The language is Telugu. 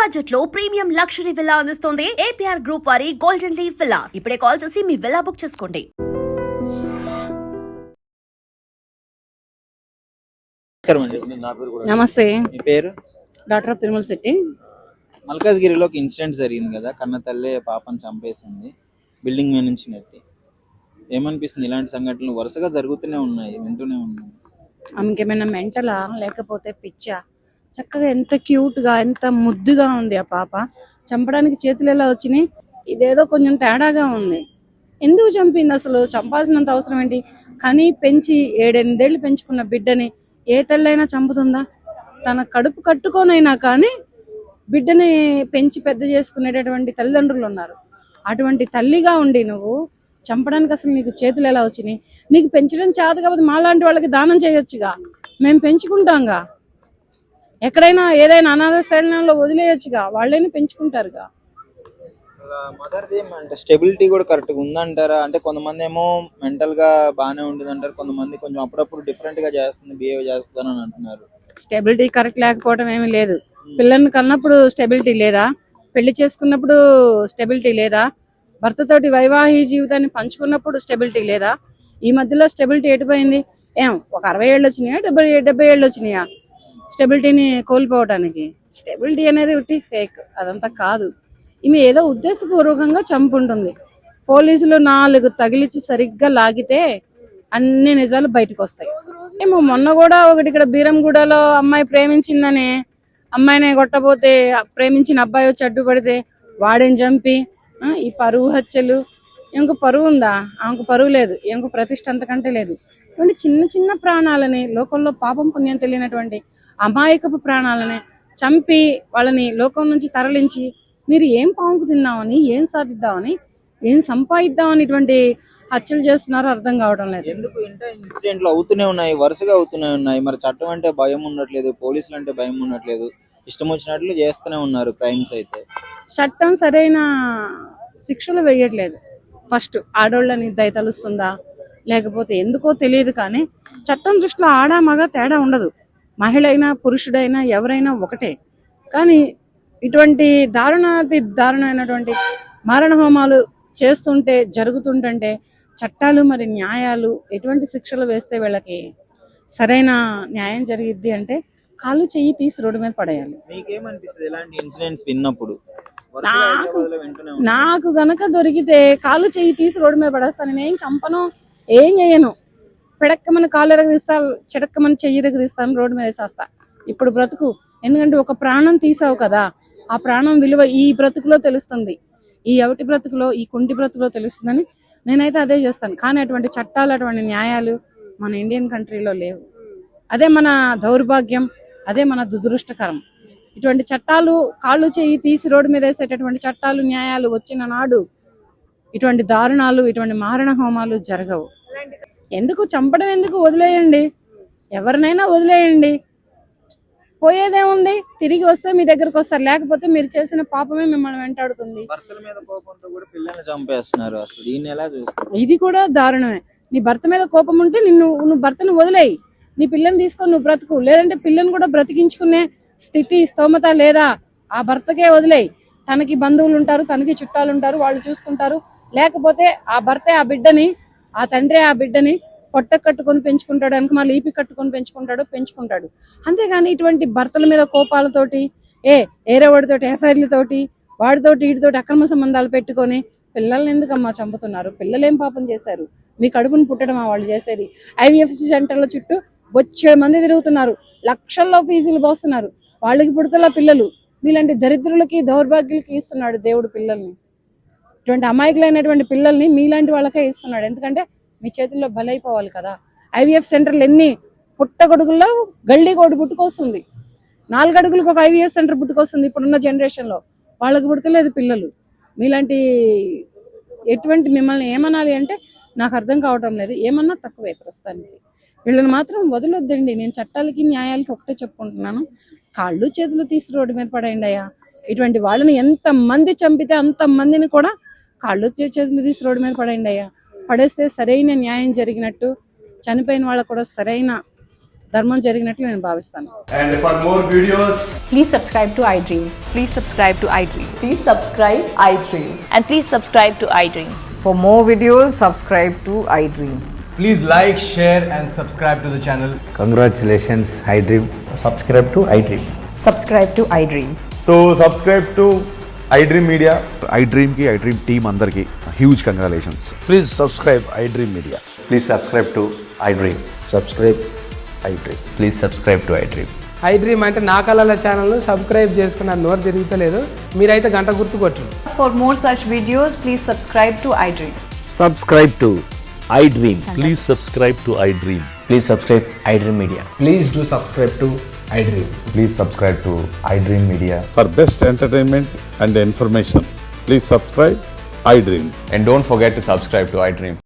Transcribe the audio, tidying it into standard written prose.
బడ్జెట్ లో ప్రీమియం లగ్జరీ విల్లా అందిస్తోంది ఏపీఆర్ గ్రూప్ వారి గోల్డెన్ లీవ్ విల్లాస్. ఇప్పుడే కాల్ చేసి మీ విల్లా బుక్ చేసుకోండి. నమస్తే, మీ పేరు? Doctor of Tirumala Shetty. మల్కాజ్గిరిలో ఒక ఇన్సిడెంట్ జరిగింది కదా, కన్న తల్లి పాపని చంపేసింది, బిల్డింగ్ మీద నుంచి నెట్టి. ఏమనిపిస్తుంది? ఇలాంటి సంఘటనలు వరుసగా జరుగుతూనే ఉన్నాయి, వింటూనే ఉన్నాయి. ఆమెకేమైనా మెంటలా లేకపోతే పిచ్చా? చక్కగా ఎంత క్యూట్గా ఎంత ముద్దుగా ఉంది ఆ పాప. చంపడానికి చేతులు ఎలా వచ్చినాయి? ఇదేదో కొంచెం తేడాగా ఉంది. ఎందుకు చంపింది? అసలు చంపాల్సినంత అవసరం ఏంటి? కానీ పెంచి 7-8 ఏళ్ళు పెంచుకున్న బిడ్డని ఏ తల్లైనా చంపుతుందా? తన కడుపు కట్టుకోనైనా కానీ బిడ్డని పెంచి పెద్ద చేసుకునేటటువంటి తల్లిదండ్రులు ఉన్నారు. అటువంటి తల్లిగా ఉండి నువ్వు చంపడానికి అసలు నీకు చేతులు ఎలా వచ్చినాయి? నీకు పెంచడం చేత కాబట్టి మాలాంటి వాళ్ళకి దానం చేయొచ్చుగా, మేము పెంచుకుంటాంగా. ఎక్కడైనా ఏదైనా అనాథ శరణంలో వదిలేయొచ్చుగా, వాళ్ళైనా పెంచుకుంటారుగా. మదర్ది అంటే స్టెబిలిటీ కూడా కరెక్ట్గా ఉందంటారా? అంటే కొంతమంది ఏమో మెంటల్ గా బాగానే ఉంటుంది అంటారు, కొంతమంది కొంచెం అప్పుడప్పుడు డిఫరెంట్ గా చేస్తుంది, బిహేవ్ చేస్తాను అని అంటున్నారు. స్టెబిలిటీ కరెక్ట్ లేకపోవడం ఏమీ లేదు. పిల్లల్ని కన్నప్పుడు స్టెబిలిటీ లేదా? పెళ్లి చేసుకున్నప్పుడు స్టెబిలిటీ లేదా? భర్తతోటి వైవాహిక జీవితాన్ని పంచుకున్నప్పుడు స్టెబిలిటీ లేదా? ఈ మధ్యలో స్టెబిలిటీ ఎటుపోయింది? ఒక 60 ఏళ్ళు వచ్చినాయా, 70 ఏళ్ళు వచ్చినాయా స్టెబిలిటీని కోల్పోవడానికి? స్టెబిలిటీ అనేది ఒకటి ఫేక్, అదంతా కాదు. ఈమె ఏదో ఉద్దేశపూర్వకంగా చంపుంటుంది. పోలీసులు 4 తగిలిచ్చి సరిగ్గా లాగితే అన్ని నిజాలు బయటకు వస్తాయి. మొన్న కూడా ఒకటి ఇక్కడ బీరంగూడలో అమ్మాయి ప్రేమించిందని అమ్మాయిని కొట్టబోతే ప్రేమించిన అబ్బాయి వచ్చి అడ్డుపడితే వాడిని చంపి ఈ పరువు హత్యలు. ఇంక పరువు ఉందా? ఆమెకు పరువు లేదు, ఇంక ప్రతిష్ట అంతకంటే లేదు. ఇటువంటి చిన్న చిన్న ప్రాణాలని, లోకంలో పాపం పుణ్యం తెలియనటువంటి అమాయకపు ప్రాణాలని చంపి వాళ్ళని లోకం నుంచి తరలించి మీరు ఏం పాముకు తిన్నామని, ఏం సాధిద్దామని, ఏం సంపాదిద్దామని ఇటువంటి హత్యలు చేస్తున్నారో అర్థం కావడం లేదు. ఎందుకు ఇన్సిడెంట్లు అవుతూనే ఉన్నాయి, వరుసగా అవుతూనే ఉన్నాయి. మరి చట్టం అంటే భయం ఉండట్లేదు, పోలీసులు అంటే భయం ఉండట్లేదు, ఇష్టం వచ్చినట్లు చేస్తూనే ఉన్నారు క్రైమ్స్. అయితే చట్టం సరైన శిక్షలు వేయట్లేదు. ఫస్ట్ ఆడోళ్ళని దయ తలుస్తుందా లేకపోతే ఎందుకో తెలియదు, కానీ చట్టం దృష్టిలో ఆడ మగ తేడా ఉండదు. మహిళ అయినా పురుషుడైనా ఎవరైనా ఒకటే. కానీ ఇటువంటి దారుణమైనటువంటి మారణ హోమాలు చేస్తుంటే, జరుగుతుంటే చట్టాలు మరి న్యాయాలు ఎటువంటి శిక్షలు వేస్తే వీళ్ళకి సరైన న్యాయం జరిగిద్ది అంటే కాలు చెయ్యి తీసి రోడ్డు మీద పడేయాలి. మీకేమనిపిస్తుంది ఇలాంటి ఇన్సిడెంట్స్ విన్నప్పుడు? నాకు గనక దొరికితే కాలు చెయ్యి తీసి రోడ్డు మీద పడేస్తాను. నేను ఏం చంపను, ఏం చేయను. పిడక్కమని కాలు ఎరగదీస్తా, చిడక్కమని చెయ్యి ఎరగదీస్తాను, రోడ్డు మీద వేసేస్తా. ఇప్పుడు బ్రతుకు. ఎందుకంటే ఒక ప్రాణం తీసావు కదా, ఆ ప్రాణం విలువ ఈ బ్రతుకులో తెలుస్తుంది, ఈ ఎవటి బ్రతుకులో, ఈ కుంటి బ్రతుకులో తెలుస్తుందని నేనైతే అదే చేస్తాను. కానీ అటువంటి చట్టాలు, అటువంటి న్యాయాలు మన ఇండియన్ కంట్రీలో లేవు. అదే మన దౌర్భాగ్యం, అదే మన దురదృష్టకరం. ఇటువంటి చట్టాలు, కాళ్ళు చేయి తీసి రోడ్డు మీద వేసేటటువంటి చట్టాలు, న్యాయాలు వచ్చిన నాడు ఇటువంటి దారుణాలు, ఇటువంటి మారణ హోమాలు జరగవు. ఎందుకు చంపడం? ఎందుకు? వదిలేయండి, ఎవరినైనా వదిలేయండి. పోయేదేముంది? తిరిగి వస్తే మీ దగ్గరకు వస్తారు, లేకపోతే మీరు చేసిన పాపమే మిమ్మల్ని వెంటాడుతుంది. భర్తల మీద కోపంతో కూడా పిల్లల్ని చంపేస్తున్నారు. అసలు దీన్ని ఎలా చూస్తారు? ఇది కూడా దారుణమే. నీ భర్త మీద కోపం ఉంటే నువ్వు భర్తను వదిలేయి, నీ పిల్లని తీసుకొని నువ్వు బ్రతుకు. లేదంటే పిల్లని కూడా బ్రతికించుకునే స్థితి, స్తోమత లేదా, ఆ భర్తకే వదిలేయి. తనకి బంధువులు ఉంటారు, తనకి చుట్టాలు ఉంటారు, వాళ్ళు చూసుకుంటారు. లేకపోతే ఆ భర్తే ఆ బిడ్డని, ఆ తండ్రి ఆ బిడ్డని పొట్ట కట్టుకొని పెంచుకుంటాడు, వెనక మళ్ళీ ఈపి కట్టుకొని పెంచుకుంటాడు. అంతేగాని ఇటువంటి భర్తల మీద కోపాలతోటి, ఏరేవాడితోటి ఎఫ్ఐఆర్లతోటి, వాడితోటి వీటితోటి అక్రమ సంబంధాలు పెట్టుకొని పిల్లల్ని ఎందుకమ్మా చంపుతున్నారు? పిల్లలు ఏం పాపం చేశారు? మీ కడుపుని పుట్టడమా వాళ్ళు చేసేది? IVF సెంటర్ల చుట్టూ బొచ్చేడు మంది తిరుగుతున్నారు, లక్షల్లో ఫీజులు పోస్తున్నారు, వాళ్ళకి పుడతల పిల్లలు. మీలాంటి దరిద్రులకి, దౌర్భాగ్యులకి ఇస్తున్నాడు దేవుడు పిల్లల్ని. ఇటువంటి అమాయకులైనటువంటి పిల్లల్ని మీలాంటి వాళ్ళకే ఇస్తున్నాడు. ఎందుకంటే మీ చేతుల్లో బలైపోవాలి కదా. IVF సెంటర్లు ఎన్ని పుట్టగొడుగుల్లో గల్లీ కోడి పుట్టుకొస్తుంది, 4 అడుగులకు ఒక IVF సెంటర్ పుట్టుకొస్తుంది. ఇప్పుడున్న జనరేషన్లో వాళ్ళకి పుడతలేదు పిల్లలు. మీలాంటి ఎటువంటి మిమ్మల్ని ఏమనాలి అంటే నాకు అర్థం కావటం లేదు. ఏమన్నా తక్కువే ప్రస్తుతానికి. వీళ్ళని మాత్రం వదిలొద్దండి. నేను చట్టాలకి న్యాయాలకి ఒకటే చెప్పుకుంటున్నాను, కాళ్ళు చేతులు తీసి రోడ్డు మీద పడేయండి అయ్యా. ఇటువంటి వాళ్ళని ఎంతమంది చంపితే అంతమందిని కూడా కాళ్ళు చేతులు తీసి రోడ్డు మీద పడేయండి అయ్యా. పడేస్తే సరైన న్యాయం జరిగినట్టు, చనిపోయిన వాళ్ళకు కూడా సరైన ధర్మం జరిగినట్లు నేను భావిస్తాను. And for more videos, Please subscribe to iDream. Please subscribe to iDream. Please subscribe iDream. And please subscribe to iDream. For more videos, subscribe to iDream. please like, share and subscribe to the channel. Congratulations, iDream. Subscribe to iDream. Subscribe to iDream. So subscribe to iDream Media. iDream ki iDream team అందరికి huge congratulations. Please subscribe iDream Media. Please subscribe to iDream. Subscribe iDream. Please subscribe to iDream. iDream అంటే నా కళల ఛానల్ను సబ్స్క్రైబ్ చేసుకున్న నోరు తిరుగుతలేదు, మీరైతే గంట గుర్తు కొట్టండి. For more such videos, please subscribe to iDream. Subscribe to iDream. Please subscribe to iDream. Please subscribe iDream Media. Please do subscribe to iDream. Please subscribe to iDream Media. For best entertainment and information, please subscribe iDream. And don't forget to subscribe to iDream.